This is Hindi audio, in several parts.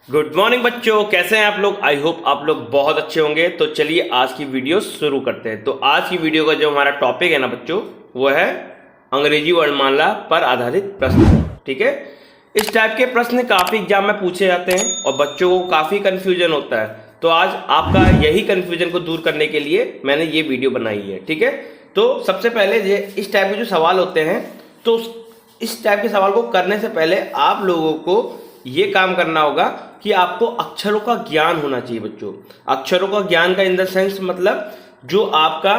गुड मॉर्निंग बच्चों, कैसे हैं आप लोग। आई होप आप लोग बहुत अच्छे होंगे। तो चलिए आज की वीडियो शुरू करते हैं। तो आज की वीडियो का जो हमारा टॉपिक है ना बच्चों, वो है अंग्रेजी वर्णमाला पर आधारित प्रश्न। ठीक है, इस टाइप के प्रश्न काफ़ी एग्जाम में पूछे जाते हैं और बच्चों को काफ़ी कन्फ्यूजन होता है। तो आज आपका यही कन्फ्यूजन को दूर करने के लिए मैंने ये वीडियो बनाई है। ठीक है, तो सबसे पहले इस टाइप के जो सवाल होते हैं, तो इस टाइप के सवाल को करने से पहले आप लोगों को ये काम करना होगा कि आपको अक्षरों का ज्ञान होना चाहिए बच्चों। अक्षरों का ज्ञान का इन द सेंस मतलब जो आपका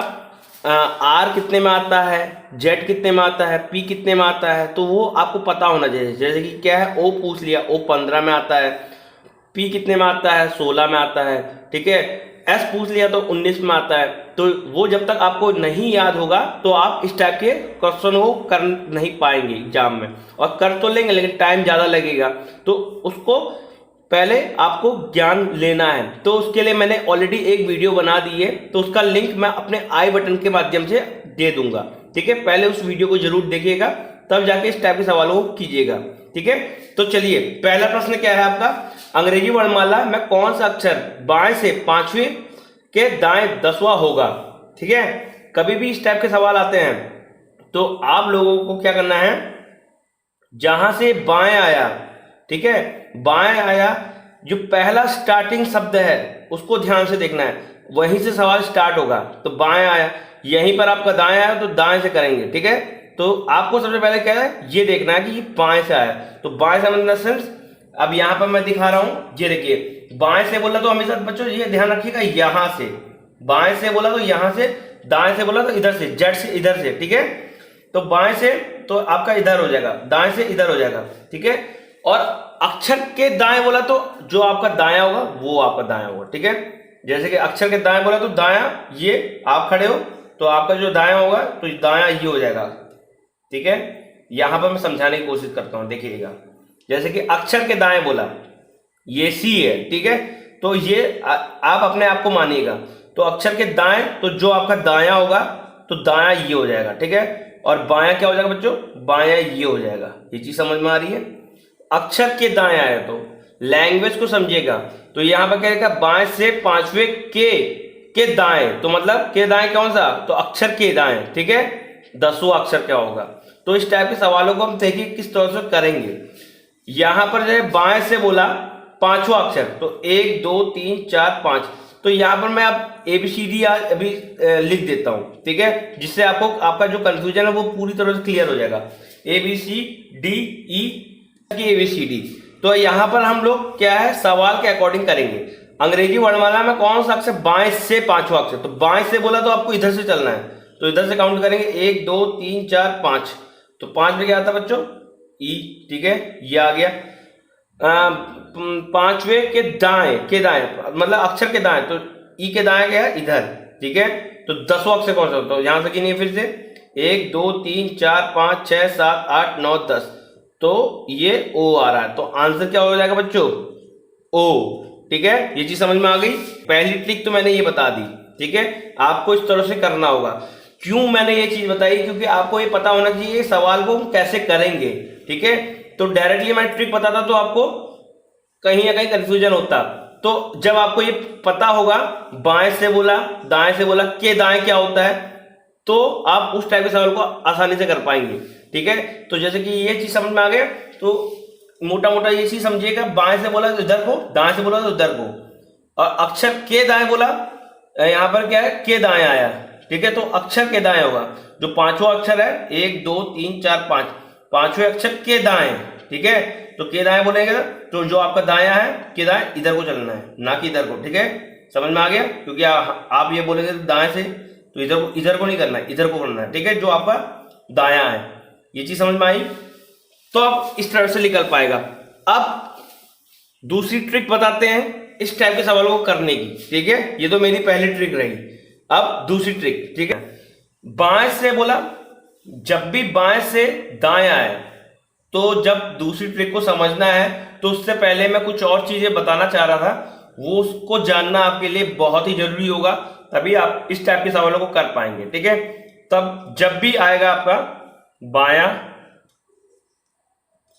आर कितने में आता है, जेड कितने में आता है, पी कितने में आता है, तो वो आपको पता होना चाहिए। जैसे कि क्या है, ओ पूछ लिया, ओ 15 में आता है, पी कितने में आता है, 16 में आता है। ठीक है, एस पूछ लिया तो 19 में आता है। तो वो जब तक आपको नहीं याद होगा तो आप इस टाइप के क्वेश्चन को कर नहीं पाएंगे एग्जाम में, और कर तो लेंगे लेकिन टाइम ज़्यादा लगेगा। तो उसको पहले आपको ज्ञान लेना है। तो उसके लिए मैंने ऑलरेडी एक वीडियो बना दी है, तो उसका लिंक मैं अपने आई बटन के माध्यम से दे दूंगा। ठीक है, पहले उस वीडियो को जरूर देखिएगा, तब जाके इस टाइप के सवालों को कीजिएगा। ठीक है, तो चलिए पहला प्रश्न क्या है आपका, अंग्रेजी वर्णमाला में कौन सा अक्षर बाएं से पांचवें के दाएं 10वां होगा। ठीक है, कभी भी इस टाइप के सवाल आते हैं तो आप लोगों को क्या करना है, जहां से बाएं आया, ठीक है, बाएं आया, जो पहला स्टार्टिंग शब्द है उसको ध्यान से देखना है, वहीं से सवाल स्टार्ट होगा। तो बाएं आया, यहीं पर आपका दाएं आया तो दाएं से करेंगे। ठीक है, तो आपको सबसे पहले क्या है, ये देखना है कि ये बाएं से आया। तो बाएं से मतलब सेंस, अब यहां पर मैं दिखा रहा हूं, ये देखिए, बाएं से बोला तो हमेशा बच्चों ये ध्यान रखिएगा, यहां से बाएं से बोला तो यहां से, दाएं से बोला तो इधर से, जेड से इधर से। ठीक है, तो बाएं से तो आपका इधर हो जाएगा, दाएं से इधर हो जाएगा। ठीक है, और अक्षर के दाएं बोला तो जो आपका दाया होगा वो आपका दाया होगा। ठीक है, जैसे कि अक्षर के दाएं बोला तो दाया, ये आप खड़े हो तो आपका जो दाया होगा तो दाया ये हो जाएगा। ठीक है, यहां पर मैं समझाने की कोशिश करता हूं, देखिएगा। जैसे कि अक्षर के दाएं बोला, ये सी है। ठीक है, तो ये आप अपने आप को मानिएगा। तो अक्षर के दाएं तो जो आपका दाया होगा तो दाया ये हो जाएगा। ठीक है, और बाया क्या हो जाएगा बच्चों, बाया ये हो जाएगा। ये चीज समझ में आ रही है। अक्षर के दाएं आया तो लैंग्वेज को समझिएगा। तो यहां पर क्या रहेगा, बाएं से पांचवें के दाएं, तो मतलब के दाएं कौन सा, तो अक्षर के दाएं। ठीक है, 10वां अक्षर क्या होगा। तो इस टाइप के सवालों को हम देखिए किस तरह से करेंगे। यहां पर जो है बाएं से बोला पांचवा अक्षर, तो 1 2 3 4 5, तो यहां पर मैं अब ABCD अभी लिख देता हूं। ठीक है, जिससे आपको आपका जो कंफ्यूजन है वो पूरी तरह से क्लियर हो जाएगा। ABCDE की ABCD। तो यहां पर हम लोग क्या है, सवाल के अकॉर्डिंग करेंगे। अंग्रेजी वर्णमाला में कौन सा अक्षर बाएं से पांचवा अक्षर, तो बाएं से बोला तो आपको इधर से चलना है, तो इधर से काउंट करेंगे 1 2 3 4 5। तो 5 में क्या आता है बच्चों, ई। ठीक है, ये आ गया। पांचवें के दाएं मतलब अक्षर के दाएं, तो ई के दाएं क्या है, इधर। ठीक है, तो 10वां अक्षर कौन सा, तो यहां से गिनिए फिर से, 1 2 3 4 5 6 7 8 9 10, तो ये ओ आ रहा है। तो आंसर क्या हो जाएगा बच्चों, ओ। ठीक है, ये चीज समझ में आ गई। पहली ट्रिक तो मैंने ये बता दी। ठीक है, आपको इस तरह से करना होगा। क्यों मैंने ये चीज बताई, क्योंकि आपको ये पता होना चाहिए सवाल को कैसे करेंगे। ठीक है, तो डायरेक्टली मैं ट्रिक बताता तो आपको कहीं ना कहीं कंफ्यूजन होता। तो जब आपको ये पता होगा, बाएं से बोला दाएं से बोला, के दाएं क्या होता है, तो आप उस टाइप के सवाल को आसानी से कर पाएंगे। ठीक है, तो जैसे कि ये चीज समझ में आ गया, तो मोटा मोटा ये चीज समझिएगा, बाएं से बोला तो इधर को, दाएं से बोला तो इधर को, और अक्षर के दाएं बोला, यहां पर क्या है, के दाएं आया। ठीक है, तो अक्षर के दाएं होगा, जो पांचवा अक्षर है, 1 2 3 4 5, पांचवें अक्षर के दाएं। ठीक है, तो के दाएं बोलेंगे तो जो आपका दाया है के दाएं इधर को चलना है, ना कि इधर को। ठीक है, समझ में आ गया, क्योंकि आप ये बोलेंगे दाएं से तो इधर को नहीं करना है, इधर को करना है। ठीक है, जो आपका दाया है, ये चीज समझ में आई, तो आप इस तरह से निकल पाएगा। अब दूसरी ट्रिक बताते हैं इस टाइप के सवालों को करने की। ठीक है, ये तो मेरी पहली ट्रिक रही। अब दूसरी ट्रिक, ठीक है, बाएं से बोला, जब भी बाएं से दाएं आए, तो जब दूसरी ट्रिक को समझना है तो उससे पहले मैं कुछ और चीजें बताना चाह रहा था, वो उसको जानना आपके लिए बहुत ही जरूरी होगा, तभी आप इस टाइप के सवालों को कर पाएंगे। ठीक है, तब जब भी आएगा आपका बायां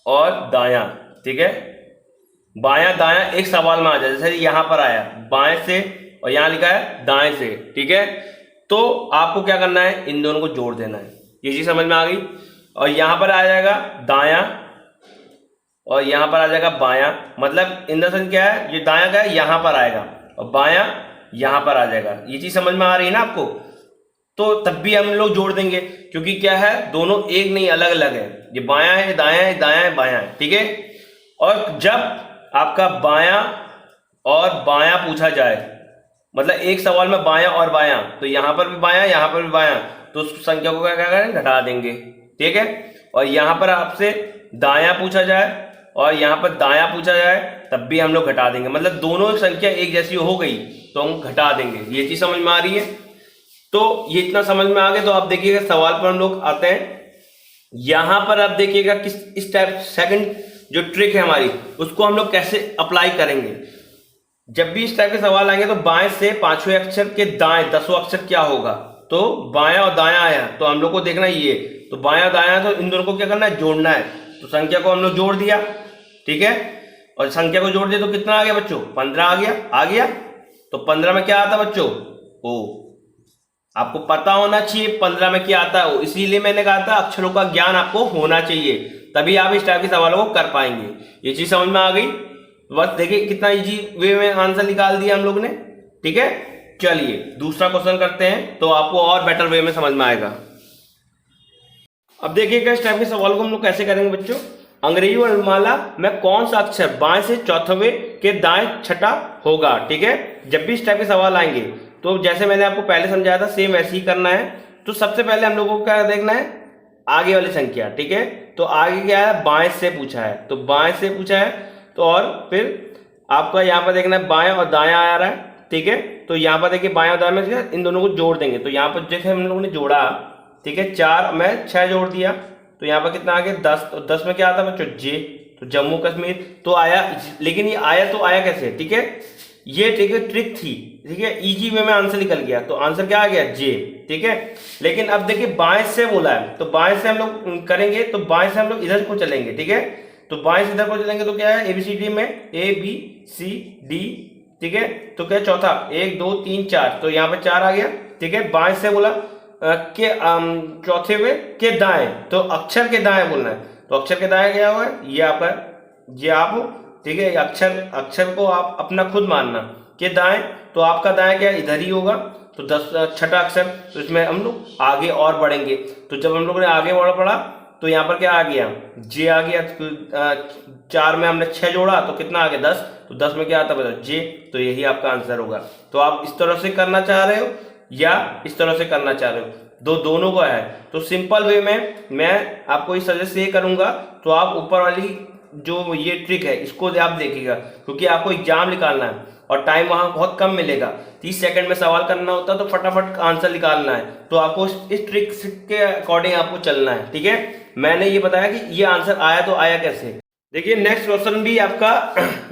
और दायां, ठीक है, बायां दायां एक सवाल में आ जाए, जैसे यहाँ पर आया बाएं से और यहाँ लिखा है दाएं से, ठीक है। तो आपको क्या करना है, इन दोनों को जोड़ देना है, ये चीज समझ में आ गई। और यहाँ पर आ जाएगा दायां और यहाँ पर आ जाएगा बायां, मतलब इन द सेंस क्या है, ये दायां का है यहाँ पर आएगा और बायां यहाँ पर आ जाएगा, ये चीज समझ में आ रही है ना आपको। तो तब भी हम लोग जोड़ देंगे, क्योंकि क्या है, दोनों एक नहीं अलग अलग है, ये बायां है दायां है दायां है बायां है, ठीक है। और जब आपका बायां और बायां पूछा जाए, मतलब एक सवाल में बायां और बायां, तो यहां पर भी बायां यहां पर भी बायां, तो उस संख्या को क्या करें, घटा देंगे, ठीक है। और यहां पर आपसे दायां पूछा जाए और यहां पर दायां पूछा जाए, तब भी हम लोग घटा देंगे, मतलब दोनों संख्या एक जैसी हो गई तो हम घटा देंगे, ये चीज समझ में आ रही है। तो ये इतना समझ में आ गया। तो आप देखिएगा सवाल पर हम लोग आते हैं, यहां पर आप देखिएगा किस इस टाइप सेकंड जो ट्रिक है हमारी, उसको हम लोग कैसे अप्लाई करेंगे। जब भी इस टाइप के सवाल आएंगे तो बाएं से पांचवें अक्षर के दाएं 10वां अक्षर क्या होगा, तो बायां और दायां आया तो हम लोग को देखना ये, तो बायां दायां, तो इन दोनों को क्या करना है, जोड़ना है। तो संख्या को हम लोग जोड़ दिया, ठीक है, और संख्या को जोड़ दिया तो कितना आ गया बच्चों, 15 आ गया। तो 15 में क्या आता है बच्चों, ओ, आपको पता होना चाहिए 15 में क्या आता है, इसीलिए मैंने कहा था अक्षरों का ज्ञान आपको होना चाहिए, तभी आप इस टाइप के सवालों को कर पाएंगे। ये चीज समझ में आ गई। बस देखिए कितना इजी वे में आंसर निकाल दिया हम लोग ने, ठीक है। चलिए दूसरा क्वेश्चन करते हैं, तो आपको और बेटर वे में समझ में आएगा। अब देखिएगा इस टाइप के सवाल को हम लोग कैसे करेंगे बच्चों। अंग्रेजी वर्णमाला में कौन सा अक्षर बाएं से चौथे के दाएं छठा होगा, ठीक है। जब भी इस टाइप के सवाल आएंगे तो जैसे मैंने आपको पहले समझाया था सेम वैसे ही करना है। तो सबसे पहले हम लोगों को क्या देखना है, आगे वाली संख्या, ठीक है। तो आगे क्या है, बाएं से पूछा है, तो बाएं से पूछा है, तो और फिर आपका यहाँ पर देखना है बाएं और दायां आ रहा है, ठीक है। तो यहाँ पर देखिए बाएं और दाएं में इन दोनों को जोड़ देंगे, तो यहाँ पर जैसे हम लोगों ने जोड़ा, ठीक है, 4 में 6 जोड़ दिया, तो यहाँ पर कितना आ गया 10। तो 10 में क्या आता है बच्चों, जे, तो जम्मू कश्मीर तो आया। लेकिन ये आया तो आया कैसे, ठीक है, ये ठीक है ट्रिक थी, ठीक है, इजी वे में आंसर निकल गया, तो आंसर क्या आ गया, जे, ठीक है। लेकिन अब देखिए बाएं से बोला है, तो बाएं से हम लोग करेंगे, तो बाएं से हम लोग इधर को चलेंगे, ठीक है। तो बाएं से इधर को चलेंगे तो क्या है, एबीसीडी में ए बी सी डी, ठीक है। तो क्या चौथा 1 2 3 4, तो यहाँ पे 4 आ गया, ठीक है। बाएं से बोला के चौथे में के दाएं, तो अक्षर के दाएं बोलना है, तो अक्षर के दाएं क्या हुआ, ये आपका, ये आप, ठीक है, अक्षर को आप अपना खुद मानना के दाएं, तो आपका दाएं क्या इधर ही होगा, तो 10 छठा अक्षर, तो इसमें हम लोग आगे और बढ़ेंगे। तो जब हम लोगों ने आगे बढ़ा तो यहाँ पर क्या आ गया, जे आ गया। 4 में हमने 6 जोड़ा तो कितना आ गया 10, तो 10 में क्या आता है जे, तो यही आपका आंसर होगा। तो आप इस तरह से करना चाह रहे हो या इस तरह से करना चाह रहे हो, दोनों को है। तो सिंपल वे में मैं आपको इस सजेस्ट ये करूंगा, तो आप ऊपर वाली जो ये ट्रिक है इसको आप देखिएगा, क्योंकि आपको एग्जाम निकालना है और टाइम वहां बहुत कम मिलेगा। 30 सेकंड में सवाल करना होता है, तो फटाफट आंसर निकालना है, तो आपको इस ट्रिक के अकॉर्डिंग आपको चलना है, ठीक है। मैंने ये बताया कि ये आंसर आया तो आया कैसे। देखिए नेक्स्ट क्वेश्चन भी आपका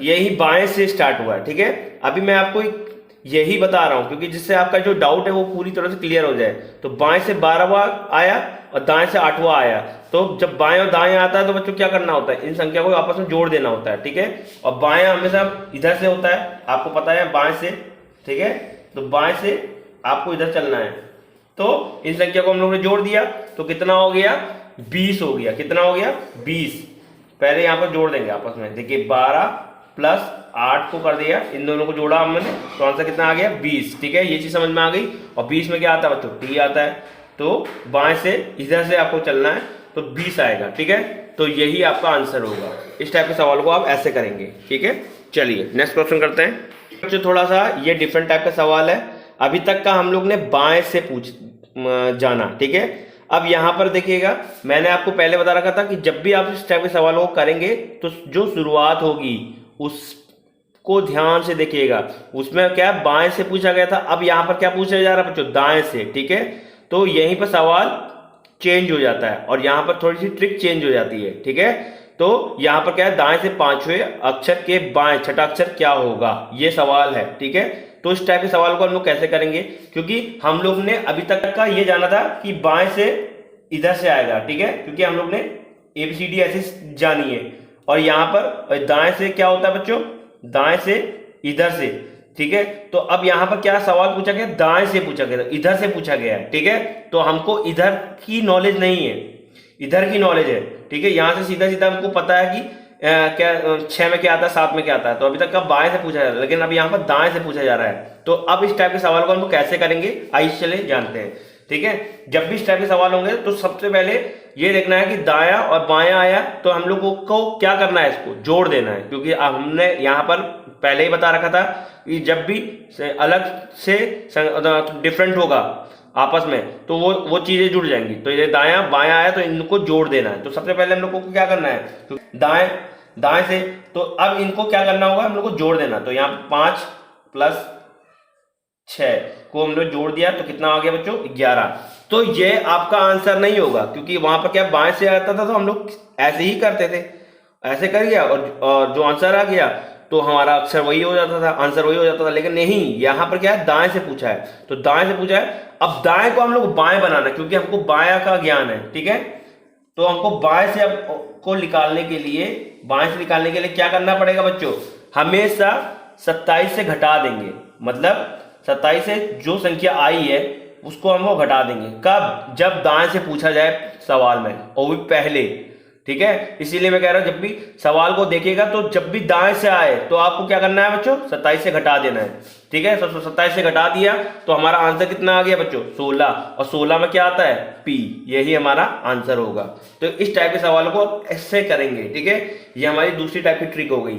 यही बाएं से स्टार्ट हुआ है, ठीक है। अभी मैं आपको यही बता रहा हूं, क्योंकि जिससे आपका जो डाउट है वो पूरी तरह से क्लियर हो जाए। तो बाएं से 12वां आया और दाएं से 8वां आया, तो जब बाएं और दाएं आता है तो बच्चों क्या करना होता है, इन संख्या को आपस में जोड़ देना होता है, ठीक है। और बाएं हमेशा इधर से होता है, आपको पता है बाएं से, ठीक है। तो बाएं से आपको इधर चलना है, तो इन संख्या को हम लोग ने जोड़ दिया, तो कितना हो गया 20 हो गया। कितना हो गया 20। पहले यहाँ पर जोड़ देंगे आपस में, देखिए 12 प्लस 8 को कर दिया, इन दोनों को जोड़ा हमने, तो आंसर कितना आ गया 20, ठीक है। ये चीज समझ में आ गई। और 20 में क्या आता है बच्चों, टी आता है, तो बाएं से इधर से आपको चलना है, तो 20 आएगा, ठीक है। तो यही आपका आंसर होगा। इस टाइप के सवाल को आप ऐसे करेंगे, ठीक है। चलिए नेक्स्ट क्वेश्चन करते हैं बच्चों। थोड़ा सा ये डिफरेंट टाइप का सवाल है। अभी तक का हम लोग ने बाएं से जाना, ठीक है। अब यहां पर देखिएगा, मैंने आपको पहले बता रखा था कि जब भी आप इस टाइप के सवालों को करेंगे तो जो शुरुआत होगी उसको ध्यान से देखिएगा। उसमें क्या बाएं से पूछा गया था, अब यहां पर क्या पूछा जा रहा है बच्चों, दाएं से, ठीक है। तो यहीं पर सवाल चेंज हो जाता है और यहां पर थोड़ी सी ट्रिक चेंज हो जाती है, ठीक है। तो यहां पर क्या है, दाएं से पांचवें अक्षर के बाएं छठा अक्षर क्या होगा, ये सवाल है, ठीक है। तो इस टाइप के सवाल को हम लोग कैसे करेंगे, क्योंकि हम लोग ने अभी तक का ये जाना था कि बाएं से इधर से आएगा, ठीक है, क्योंकि हम लोग ने एबीसीडी ऐसे जानी है। और यहाँ पर दाएं से क्या होता है बच्चों, दाएं से इधर से, ठीक है। तो अब यहाँ पर क्या सवाल पूछा गया, दाएं से पूछा गया, इधर से पूछा गया है, ठीक है। तो हमको इधर की नॉलेज नहीं है, इधर की नॉलेज है, ठीक है। यहाँ से सीधा सीधा हमको पता है कि क्या 6 में क्या आता है, 7 में क्या आता है। तो अभी तक का बाएं से पूछा जा रहा है, लेकिन अब यहाँ पर दाएं से पूछा जा रहा है। तो अब इस टाइप के सवाल को हम कैसे करेंगे, आइए चले जानते हैं, ठीक है। जब भी इस टाइप के सवाल होंगे तो सबसे पहले ये देखना है कि दाया और बायां आया तो हम लोगों को क्या करना है, इसको जोड़ देना है। क्योंकि हमने यहाँ पर पहले ही बता रखा था कि जब भी अलग से डिफरेंट होगा आपस में तो वो चीजें जुड़ जाएंगी। तो ये दाया बायां आया तो इनको जोड़ देना है। तो सबसे पहले हम लोग को क्या करना है, तो दाएं से, तो अब इनको क्या करना होगा, हम लोग को जोड़ देना। तो यहाँ 5 + 6 को हम लोग जोड़ दिया तो कितना आ गया बच्चों, 11। तो ये आपका आंसर नहीं होगा, क्योंकि वहां पर क्या बाएं से आता था तो हम लोग ऐसे ही करते थे, ऐसे कर गया और जो आंसर आ गया तो हमारा अक्षर वही हो जाता था, आंसर वही हो जाता था। लेकिन नहीं, यहाँ पर क्या है, दाएं से पूछा है, तो दाएं से पूछा है। अब दाएं को हम लोग बाएं बनाना, क्योंकि हमको बायां का ज्ञान है, ठीक है। तो हमको बाएं से अब को निकालने के लिए, बाएं से निकालने के लिए क्या करना पड़ेगा बच्चों, हमेशा 27 से घटा देंगे। मतलब 27 से जो संख्या आई है उसको हम वो घटा देंगे। कब, जब दाएं से पूछा जाए सवाल में, और भी पहले, ठीक है। इसीलिए मैं कह रहा हूं जब भी सवाल को देखिएगा तो जब भी दाएं से आए तो आपको क्या करना है बच्चों, 27 से घटा देना है, ठीक है। तो 27 से घटा दिया तो हमारा आंसर कितना आ गया बच्चों, 16। और 16 में क्या आता है, P, यही हमारा आंसर होगा। तो इस टाइप के सवालों को ऐसे करेंगे, ठीक है। ये हमारी दूसरी टाइप की ट्रिक हो गई।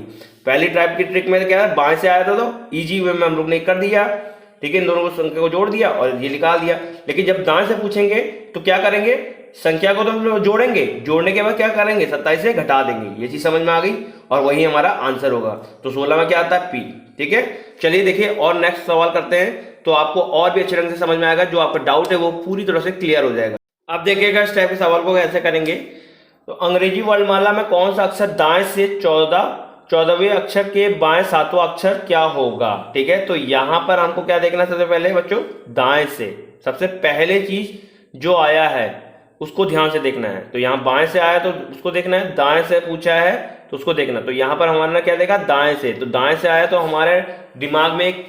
पहली टाइप की ट्रिक में क्या है, बाएं से आया था तो इजी वे में हम लोग ने कर दिया, ठीक है। इन दोनों संख्या को जोड़ दिया और ये निकाल दिया। लेकिन जब दाएं से पूछेंगे तो क्या करेंगे, संख्या को तो हम लोग जोड़ेंगे, जोड़ने के बाद क्या करेंगे, 27 से घटा देंगे। ये चीज समझ में आ गई और वही हमारा आंसर होगा। तो 16 में क्या आता है, P, ठीक है। चलिए देखिए और नेक्स्ट सवाल करते हैं, तो आपको और भी अच्छे ढंग से समझ में आएगा, जो आपका डाउट है वो पूरी तरह से क्लियर हो जाएगा। आप देखिएगा इस टाइप के सवाल को कैसे करेंगे। तो अंग्रेजी वर्णमाला में कौन सा अक्षर दाएं से 14वें अक्षर के बाएं 7वां अक्षर क्या होगा, ठीक है। तो यहां पर हमको क्या देखना है, सबसे पहले बच्चों दाएं से सबसे पहले चीज जो आया है उसको ध्यान से देखना है। तो यहाँ बाएं से आया तो उसको देखना है, दाएं से पूछा है तो उसको देखना। तो यहाँ पर हमारा क्या देखा, दाएं से, तो दाएं से आया तो हमारे दिमाग में एक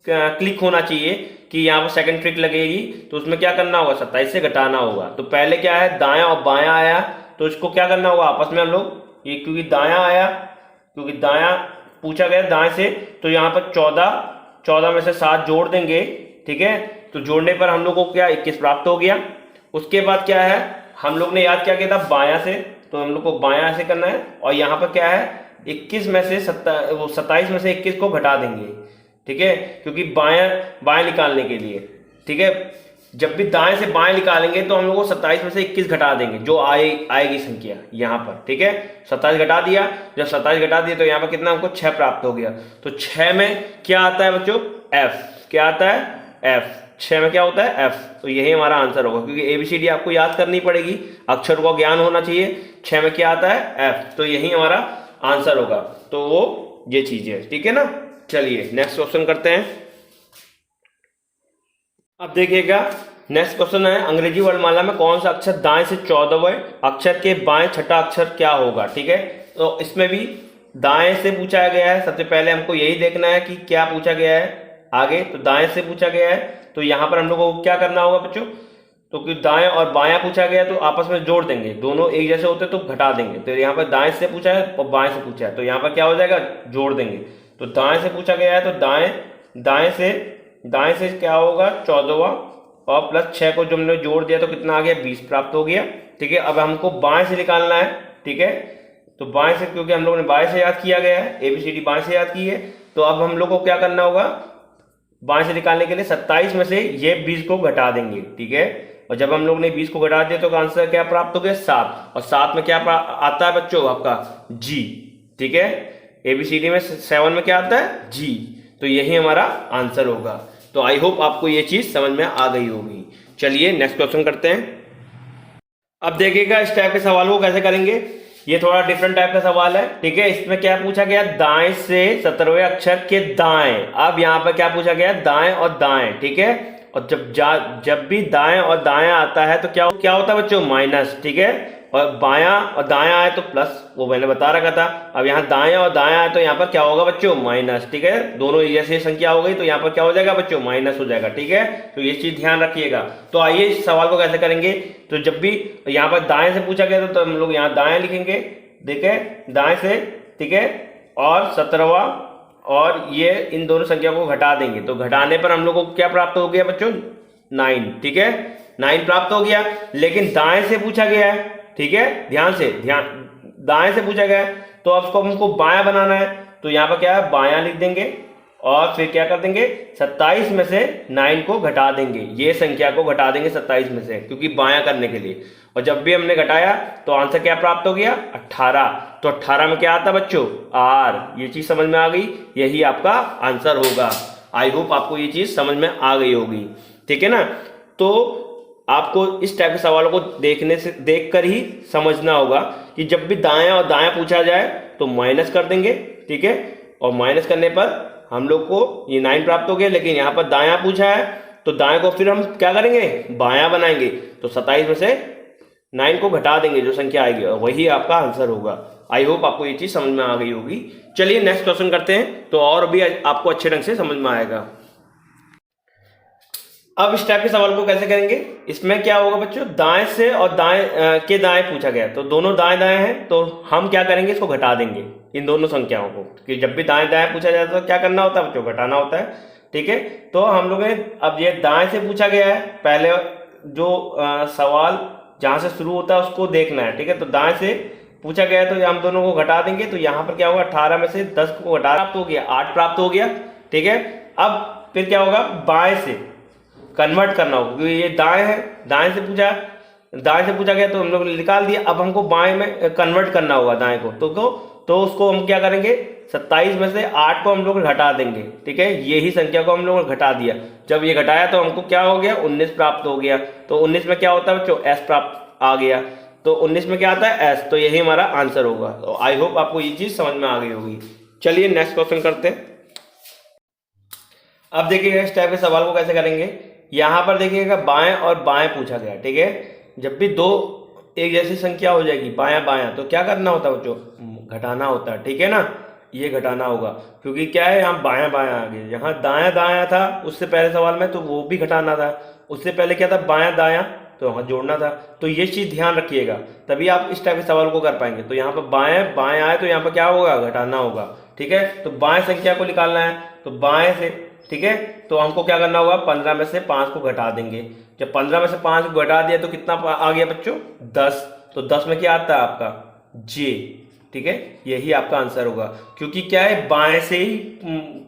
क्लिक होना चाहिए कि यहाँ पर सेकंड ट्रिक लगेगी। तो उसमें क्या करना होगा, 27 से घटाना होगा। तो पहले क्या है, दायां और बायां आया तो इसको क्या करना होगा आपस में हम लोग, ये क्योंकि दायां आया, क्योंकि दायां पूछा गया दाएं से, तो यहाँ पर 14 में से 7 जोड़ देंगे, ठीक है। तो जोड़ने पर हम लोग को क्या 21 प्राप्त हो गया। उसके बाद क्या है, हम लोग ने याद क्या किया था, बायां से, तो हम लोग को बायां से करना है। और यहाँ पर क्या है, 21 में से 27 में से 21 को घटा देंगे, ठीक है। क्योंकि बाएं निकालने के लिए, ठीक है, जब भी दाएं से बाएं निकालेंगे तो हम लोग को 27 में से 21 घटा देंगे, जो आएगी संख्या यहाँ पर, ठीक है। 27 घटा दिया, जब 27 घटा दिया तो यहाँ पर कितना हमको 6 प्राप्त हो गया। तो 6 में क्या आता है बच्चों, F, क्या आता है, F, 6 में क्या होता है, F। तो यही हमारा आंसर होगा, क्योंकि ABCD आपको याद करनी पड़ेगी, अक्षर का ज्ञान होना चाहिए। 6 में क्या आता है, F, तो यही हमारा आंसर होगा। तो वो ये चीज है, ठीक है ना। चलिए नेक्स्ट क्वेश्चन करते हैं। अब देखिएगा नेक्स्ट क्वेश्चन है, अंग्रेजी वर्णमाला में कौन सा अक्षर दाएं से 14वें अक्षर के बाएं छठा अक्षर क्या होगा, ठीक है। तो इसमें भी दाएं से पूछा गया है। सबसे पहले हमको यही देखना है कि क्या पूछा गया है आगे। तो दाएं से पूछा गया है तो यहाँ पर हम लोग को क्या करना होगा बच्चों, तो कि दाएं और बायां पूछा गया तो आपस में जोड़ देंगे, दोनों एक जैसे होते तो घटा देंगे। तो यहाँ पर दाएं से पूछा है और बाएं से पूछा है, तो यहाँ पर क्या हो जाएगा, जोड़ देंगे। तो दाएं से पूछा गया है तो दाएं से क्या होगा, 14वां, और +6 को जो हमने जोड़ दिया तो कितना आ गया, 20 प्राप्त हो गया, ठीक है। अब हमको बाएं से निकालना है, ठीक है। तो बाएं से, क्योंकि हम लोगों ने बाएं से याद किया गया है, ABCD बाएं से याद की है, तो अब हम लोग को क्या करना होगा, बाएं से निकालने के लिए 27 में से ये 20 को घटा देंगे, ठीक है। और जब हम लोग ने 20 को घटा दिया तो आंसर क्या प्राप्त हो गया, 7। और 7 में क्या आता है बच्चों, आपका G, ठीक है। ABCD में 7 में क्या आता है, G। तो यही हमारा आंसर होगा। तो आई होप आपको ये चीज समझ में आ गई होगी। चलिए नेक्स्ट क्वेश्चन करते हैं। अब देखिएगा इस टाइप के सवाल को कैसे करेंगे। ये थोड़ा डिफरेंट टाइप का सवाल है, ठीक है। इसमें क्या पूछा गया, दाएं से 17वें अक्षर के दाएं। अब यहाँ पर क्या पूछा गया, दाएं और दाएं, ठीक है। और जब भी दाएं और दाएं आता है तो क्या होता है बच्चों, माइनस, ठीक है। और बायां और दायां आए तो प्लस, वो मैंने बता रखा था। अब यहाँ दायां और दायां आए तो यहाँ पर क्या होगा बच्चों, माइनस। ठीक है, दोनों एक जैसी संख्या हो गई तो यहाँ पर क्या हो जाएगा बच्चों, माइनस हो जाएगा। ठीक है, तो ये चीज ध्यान रखिएगा। तो आइए इस सवाल को कैसे करेंगे। तो जब भी यहाँ पर दाएं से पूछा गया तो हम लोग यहाँ दाएं लिखेंगे, देखे दाएं से। ठीक है, और 17वां और ये इन दोनों संख्या को घटा देंगे तो घटाने पर हम लोग को क्या प्राप्त हो गया बच्चों, 9। ठीक है, 9 प्राप्त हो गया। लेकिन दाएं से पूछा गया है, ठीक है, ध्यान दाएं से पूछा गया है तो अब इसको हमको बायां बनाना है। तो यहाँ पर क्या है, बायां लिख देंगे और फिर क्या कर देंगे, 27 में से 9 को घटा देंगे। ये संख्या को घटा देंगे 27 में से, क्योंकि बायां करने के लिए। और जब भी हमने घटाया तो आंसर क्या प्राप्त हो गया, 18। तो 18 में क्या आता बच्चों, आर। ये चीज समझ में आ गई, यही आपका आंसर होगा। आई होप आपको ये चीज समझ में आ गई होगी। ठीक है ना, तो आपको इस टाइप के सवालों को देखकर ही समझना होगा कि जब भी दायां और दायां पूछा जाए तो माइनस कर देंगे। ठीक है, और माइनस करने पर हम लोग को ये 9 प्राप्त हो गया। लेकिन यहाँ पर दायां पूछा है तो दाएं को फिर हम क्या करेंगे, बायां बनाएंगे। तो 27 में से 9 को घटा देंगे, जो संख्या आएगी वही आपका आंसर होगा। आई होप आपको ये चीज समझ में आ गई होगी। चलिए नेक्स्ट क्वेश्चन करते हैं, तो और भी आपको अच्छे ढंग से समझ में आएगा। अब इस टाइप के सवाल को कैसे करेंगे, इसमें क्या होगा बच्चों, दाएं से और दाएं के दाएं पूछा गया तो दोनों दाएं दाएं हैं तो हम क्या करेंगे, इसको घटा देंगे इन दोनों संख्याओं को। कि जब भी दाएं दाएं पूछा जाता है तो क्या करना होता है बच्चों, घटाना होता है। ठीक है, तो हम लोग ने अब ये दाएं से पूछा गया है, पहले जो सवाल जहां से शुरू होता है उसको देखना है। ठीक है, तो दाएं से पूछा गया है तो हम दोनों को घटा देंगे। तो यहाँ पर क्या होगा, 18 में से 10 को घटा प्राप्त हो गया, 8 प्राप्त हो गया। ठीक है, अब फिर क्या होगा, बाएं से कन्वर्ट करना होगा, क्योंकि ये दाएं है, दाएं से पूछा गया तो हम लोग निकाल दिया। अब हमको बाएं में कन्वर्ट करना होगा दाएं को, तो उसको हम क्या करेंगे, 27 में से 8 को हम लोग घटा देंगे। ठीक है, यही संख्या को हम लोग घटा दिया। जब ये घटाया तो हमको क्या हो गया, 19 प्राप्त हो गया। तो 19 में क्या होता है बच्चों, एस प्राप्त आ गया। तो 19 में क्या आता है, एस। तो यही हमारा आंसर होगा। तो आई होप आपको ये चीज समझ में आ गई होगी। चलिए नेक्स्ट क्वेश्चन करते हैं। अब देखिएगा इस टाइप के सवाल को कैसे करेंगे। यहां पर देखिएगा बाएं और बाएं पूछा गया। ठीक है, जब भी दो एक जैसी संख्या हो जाएगी बायां बायां तो क्या करना होता है बच्चों, घटाना होता है। ठीक है ना, ये घटाना होगा, क्योंकि क्या है यहाँ बायां बायां आ गया। यहाँ दायां दायां था उससे पहले सवाल में, तो वो भी घटाना था। उससे पहले क्या था, बायां दायां, तो वहां जोड़ना था। तो ये चीज ध्यान रखिएगा, तभी आप इस टाइप के सवाल को कर पाएंगे। तो यहाँ पर बाएं बाएं आए तो यहाँ पर क्या होगा, घटाना होगा। ठीक है, तो बाएं संख्या को निकालना है तो बाएं से। ठीक है, तो हमको क्या करना होगा, 15 में से 5 को घटा देंगे। जब 15 में से 5 को घटा दिया तो कितना आ गया बच्चों, 10। तो 10 में क्या आता है आपका, जे। ठीक है, यही आपका आंसर होगा, क्योंकि क्या है, बाएं से ही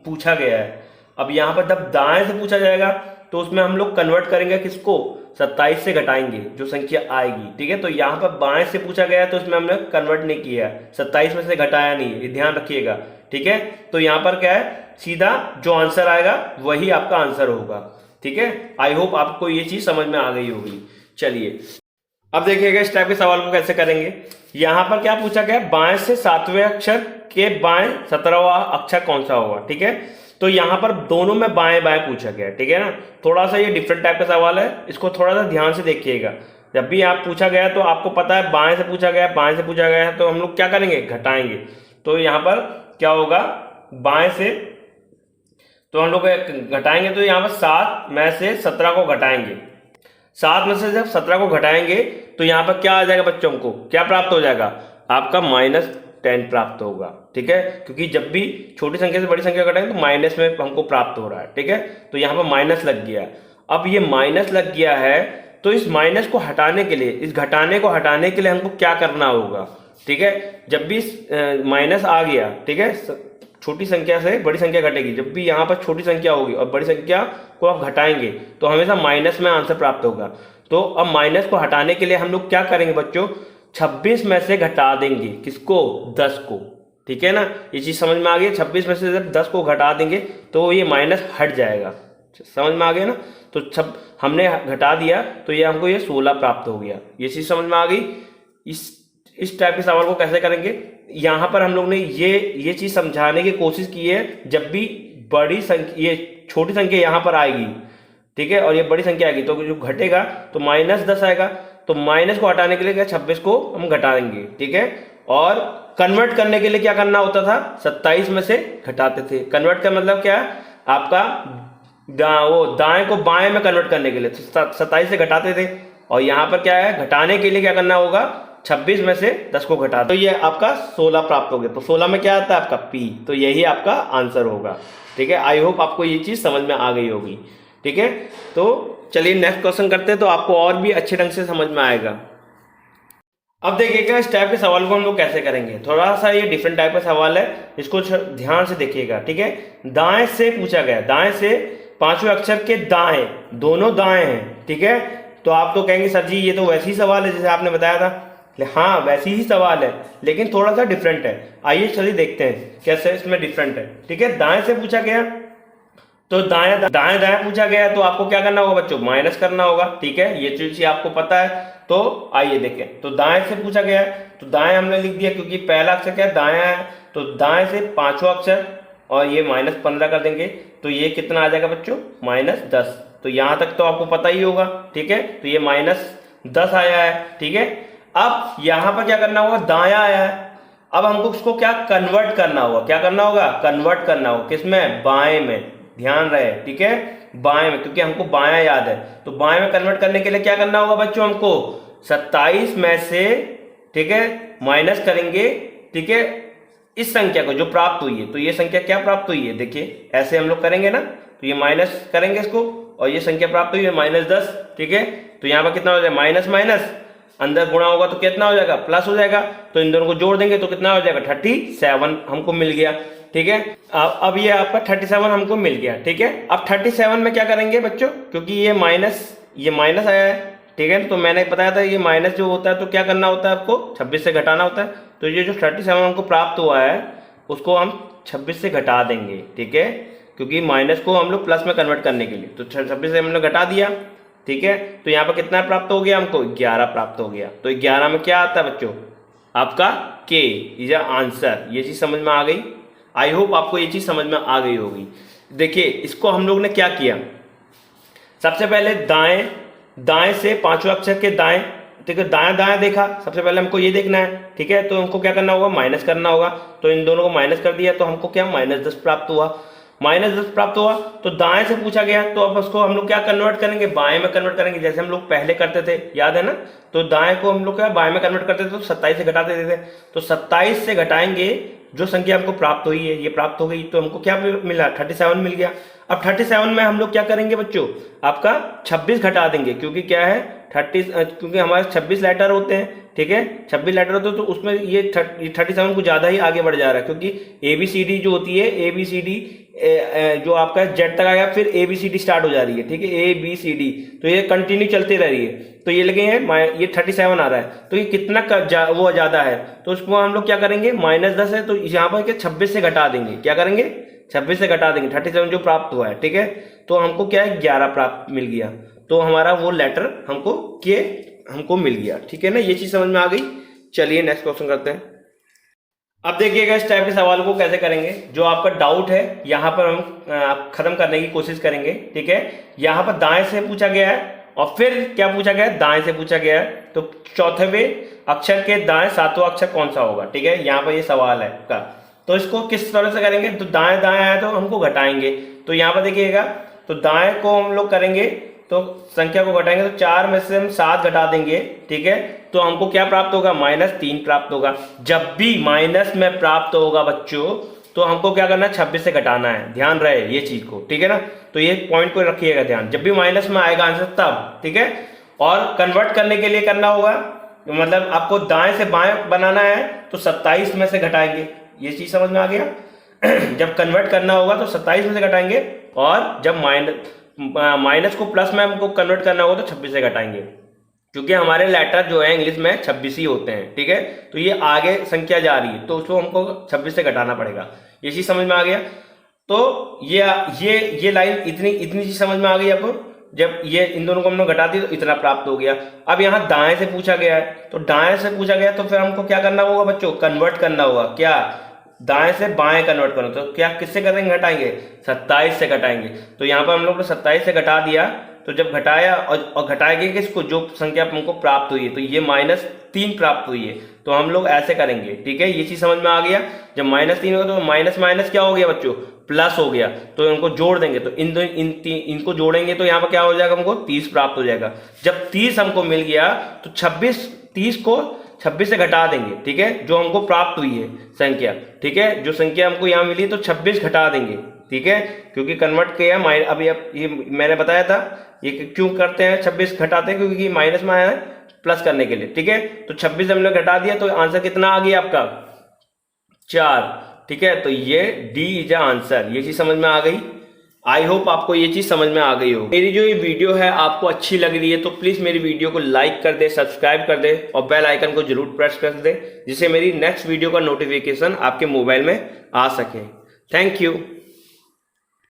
पूछा गया है। अब यहाँ पर जब दाएं से पूछा जाएगा तो उसमें हम लोग कन्वर्ट करेंगे किसको, 27 से घटाएंगे जो संख्या आएगी। ठीक है, तो यहाँ पर बाएं से पूछा गया है तो इसमें हमने कन्वर्ट नहीं किया है, 27 में से घटाया नहीं है, ये ध्यान रखिएगा। ठीक है, तो यहाँ पर क्या है, सीधा जो आंसर आएगा वही आपका आंसर होगा। ठीक है, आई होप आपको ये चीज समझ में आ गई होगी। चलिए अब देखिएगा इस टाइप के सवाल को कैसे करेंगे। यहां पर क्या पूछा गया, बाएं से 7वें अक्षर के बाएं 17वां अक्षर कौन सा होगा। ठीक है, तो यहां पर दोनों में बाएं बाएं पूछा गया। ठीक है ना, थोड़ा सा ये डिफरेंट टाइप का सवाल है, इसको थोड़ा सा ध्यान से देखिएगा। जब भी आप पूछा गया तो आपको पता है बाएं से पूछा गया, बाएं से पूछा गया है तो हम लोग क्या करेंगे, घटाएंगे। तो यहाँ पर क्या होगा, बाएं से तो हम लोग घटाएंगे तो यहाँ पर 7 में से 17 को घटाएंगे। 7 में से जब 17 को घटाएंगे तो यहाँ पर क्या आ जाएगा बच्चों को, क्या प्राप्त हो जाएगा, आपका -10 प्राप्त होगा। ठीक है, क्योंकि जब भी छोटी संख्या से बड़ी संख्या घटाएंगे तो माइनस में हमको प्राप्त हो रहा है। ठीक है, तो यहाँ पर माइनस लग गया। अब ये माइनस लग गया है तो इस माइनस को हटाने के लिए, इस घटाने को हटाने के लिए हमको क्या करना होगा। ठीक है, जब भी माइनस आ गया, ठीक है, छोटी संख्या से बड़ी संख्या घटेगी। जब भी यहाँ पर छोटी संख्या होगी और बड़ी संख्या को आप घटाएंगे तो हमेशा माइनस में आंसर प्राप्त होगा। तो अब माइनस को हटाने के लिए हम लोग क्या करेंगे बच्चों, 26 में से घटा देंगे किसको, 10 को। ठीक है ना, ये चीज समझ में आ गई। 26 में से जब 10 को घटा देंगे तो ये माइनस हट जाएगा। समझ में आ गया ना, तो हमने घटा दिया तो ये हमको ये 16 प्राप्त हो गया। ये चीज समझ में आ गई। इस टाइप के सवाल को कैसे करेंगे, यहाँ पर हम लोग ने ये चीज समझाने की कोशिश की है। जब भी बड़ी संख्या, ये छोटी संख्या यहाँ पर आएगी, ठीक है, और ये बड़ी संख्या आएगी तो जो घटेगा तो -10 आएगा। तो माइनस को हटाने के लिए क्या 26 को हम घटा देंगे, ठीक है। और कन्वर्ट करने के लिए क्या करना होता था, 27 में से घटाते थे। कन्वर्ट का मतलब क्या है आपका वो दाएं को बाएं में कन्वर्ट करने के लिए 27 से घटाते थे। और यहाँ पर क्या है, घटाने के लिए क्या करना होगा, 26 में से 10 को घटा, तो ये आपका 16 प्राप्त हो गया। तो 16 में क्या आता है आपका P, तो यही आपका आंसर होगा, ठीक है। आई होप आपको ये चीज समझ में आ गई होगी, ठीक है। तो चलिए नेक्स्ट क्वेश्चन करते हैं, तो आपको और भी अच्छे ढंग से समझ में आएगा। अब देखिएगा इस टाइप के सवाल को हम लोग कैसे करेंगे। थोड़ा सा ये डिफरेंट टाइप का सवाल है, इसको ध्यान से देखिएगा, ठीक है। दाएं से पूछा गया, दाएं से पांचवें अक्षर के दाएं, दोनों दाएं हैं, ठीक है। तो आप तो कहेंगे सर जी ये तो वैसी सवाल है जैसे आपने बताया था। हाँ वैसी ही सवाल है, लेकिन थोड़ा सा डिफरेंट है। आइए चलिए देखते हैं कैसे इसमें डिफरेंट है, ठीक है। दाएं से पूछा गया तो दाएं दाएं दाएं पूछा गया, तो आपको क्या करना होगा बच्चों, माइनस करना होगा, ठीक है। ये चीज आपको पता है। तो आइए देखें, तो दाएं से पूछा गया है तो दाएं हमने लिख दिया, क्योंकि पहला अक्षर क्या है, दायां है। तो दाएं से पांचवा अक्षर और ये -15 कर देंगे, तो ये कितना आ जाएगा बच्चों, -10। तो यहां तक तो आपको पता ही होगा, ठीक है। तो ये -10 आया है, ठीक है। अब यहां पर क्या करना होगा, दायां आया है, अब हमको उसको क्या कन्वर्ट करना होगा, क्या करना होगा, कन्वर्ट करना होगा, किसमें, बाएं में, ध्यान रहे, ठीक है, बाएं में, क्योंकि हमको बायां याद है। तो बाएं में कन्वर्ट करने के लिए क्या करना होगा बच्चों, हमको 27 में से, ठीक है, माइनस करेंगे, ठीक है, इस संख्या को जो प्राप्त हुई है। तो ये संख्या क्या प्राप्त हुई है, देखिए ऐसे हम लोग करेंगे ना, तो ये माइनस करेंगे इसको, और ये संख्या प्राप्त हुई है -10, ठीक है। तो यहाँ पर कितना हो जाएगा, माइनस माइनस, अंदर गुणा होगा तो कितना हो जाएगा, प्लस हो जाएगा। तो इन दोनों को जोड़ देंगे तो कितना हो जाएगा, 37 हमको मिल गया, ठीक है। अब ये आपका 37 हमको मिल गया, ठीक है। अब 37 में क्या करेंगे बच्चों, क्योंकि ये माइनस आया है, ठीक है। तो मैंने बताया था ये माइनस जो होता है तो क्या करना होता है, आपको 26 से घटाना होता है। तो ये जो 37 हमको प्राप्त हुआ है उसको हम 26 से घटा देंगे, ठीक है, क्योंकि माइनस को हम लोग प्लस में कन्वर्ट करने के लिए, तो 26 से हमने घटा दिया, ठीक है। तो यहाँ पर कितना प्राप्त हो गया, हमको 11 प्राप्त हो गया। तो 11 में क्या आता है बच्चों, आपका K इज आंसर। ये चीज समझ में आ गई, आई होप आपको ये चीज समझ में आ गई होगी। देखिए इसको हम लोग ने क्या किया, सबसे पहले दाएं से पांचवें अक्षर के दाएं, ठीक है, दायां दायां देखा, सबसे पहले हमको ये देखना है, ठीक है। तो हमको क्या करना होगा, माइनस करना होगा। तो इन दोनों को माइनस कर दिया, तो हमको क्या -10 प्राप्त हुआ, -10 प्राप्त हुआ। तो दाएं से पूछा गया, तो अब उसको हम लोग क्या कन्वर्ट करेंगे, बाएं में कन्वर्ट करेंगे, जैसे हम लोग पहले करते थे, याद है ना। तो दाएं को हम लोग क्या बाएं में कन्वर्ट करते थे, तो 27 से घटा देते थे। तो 27 से घटाएंगे, जो संख्या हमको प्राप्त हुई है ये प्राप्त हो गई, तो हमको क्या मिला, 37 मिल गया। अब 37 में हम लोग क्या करेंगे बच्चों, आपका 26 घटा देंगे, क्योंकि क्या है 30, क्योंकि हमारे 26 लेटर होते हैं, ठीक है, 26 लेटर होते हैं। तो उसमें ये 37 को ज्यादा ही आगे बढ़ जा रहा है, क्योंकि ABCD जो होती है, ABCD जो आपका Z तक आएगा, फिर ABCD स्टार्ट हो जा रही है, ठीक है, ABCD, तो ये कंटिन्यू चलती रह रही है। तो ये लगे हैं, ये 37 आ रहा है, तो ये कितना वो ज्यादा है, तो उसको हम लोग क्या करेंगे, -10 है, तो यहाँ पर 26 से घटा देंगे, क्या करेंगे, 26 से घटा देंगे, 37 जो प्राप्त हुआ है, ठीक है। तो हमको क्या है, 11 प्राप्त मिल गया। तो हमारा वो लेटर हमको मिल गया, ठीक है ना। ये चीज समझ में आ गई। चलिए नेक्स्ट क्वेश्चन करते हैं। अब देखिएगा इस टाइप के सवाल को कैसे करेंगे, जो आपका डाउट है यहाँ पर हम खत्म करने की कोशिश करेंगे, ठीक है। यहाँ पर दाएं से पूछा गया है, और फिर क्या पूछा गया है, दाएं से पूछा गया है। तो चौथेवें अक्षर के दाएं सातवां अक्षर कौन सा होगा, ठीक है, यहाँ पर ये सवाल है का। तो इसको किस तरह से करेंगे, तो दाएं दाएं आया तो हमको घटाएंगे। तो यहाँ पर देखिएगा, तो दाएं को हम लोग करेंगे, तो संख्या को घटाएंगे, तो 4 में से हम 7 घटा देंगे, ठीक है। तो हमको क्या प्राप्त होगा, -3 प्राप्त होगा। जब भी माइनस में प्राप्त होगा बच्चों, तो हमको क्या करना है, 26 से घटाना है, ध्यान रहे ये चीज को, ठीक है ना। तो ये पॉइंट को रखिएगा ध्यान, जब भी माइनस में आएगा आंसर तब, ठीक है। और कन्वर्ट करने के लिए करना होगा, मतलब आपको दाएं से बाएं बनाना है, तो 27 में से घटाएंगे, ये चीज समझ में आ गया। जब कन्वर्ट करना होगा तो 27 में से घटाएंगे, और जब माइनस को प्लस में हमको कन्वर्ट करना होगा तो 26 से घटाएंगे, क्योंकि हमारे लेटर जो है इंग्लिश में 26 ही होते हैं, ठीक है। तो ये आगे संख्या जा रही है, तो उसको हमको 26 से घटाना पड़ेगा। ये चीज समझ में आ गया। तो ये लाइन इतनी चीज समझ में आ गई आपको। जब ये इन दोनों को हमने घटा दी तो इतना प्राप्त हो गया। अब यहाँ दाएं से पूछा गया है, तो दाएं से पूछा गया तो फिर हमको क्या करना होगा बच्चों, कन्वर्ट करना होगा, क्या, दाएं से बाएं कन्वर्ट करना। तो क्या किससे करेंगे, घटाएंगे, 27 से घटाएंगे। तो यहाँ पर हम लोग ने 27 से घटा दिया, तो जब घटाया और घटाएंगे किसको, जो संख्या हमको प्राप्त हुई है, तो ये -3 प्राप्त हुई है, तो हम लोग ऐसे करेंगे। ठीक है, ये चीज समझ में आ गया। जब -3 होगा तो माइनस माइनस क्या हो गया बच्चों, प्लस हो गया, तो इनको जोड़ देंगे, तो इनको जोड़ेंगे तो यहाँ पर क्या हो जाएगा, हमको 30 प्राप्त हो जाएगा। जब 30 हमको मिल गया तो 30 को 26 से घटा देंगे। ठीक है, जो हमको प्राप्त हुई है संख्या, ठीक है, जो संख्या हमको यहाँ मिली तो 26 घटा देंगे। ठीक है, क्योंकि कन्वर्ट किया है अभी, अब ये मैंने बताया था, ये क्यों करते हैं 26 घटाते हैं, क्योंकि माइनस में आया है प्लस करने के लिए। ठीक है, तो 26 हमने घटा दिया तो आंसर कितना आ गया आपका, 4। ठीक है, तो ये डी इज आंसर। ये चीज समझ में आ गई। आई होप आपको ये चीज समझ में आ गई हो। मेरी जो ये वीडियो है आपको अच्छी लग रही है तो प्लीज मेरी वीडियो को लाइक कर दे, सब्सक्राइब कर दे और बेल आइकन को जरूर प्रेस कर दे, जिससे मेरी नेक्स्ट वीडियो का नोटिफिकेशन आपके मोबाइल में आ सके। Thank you.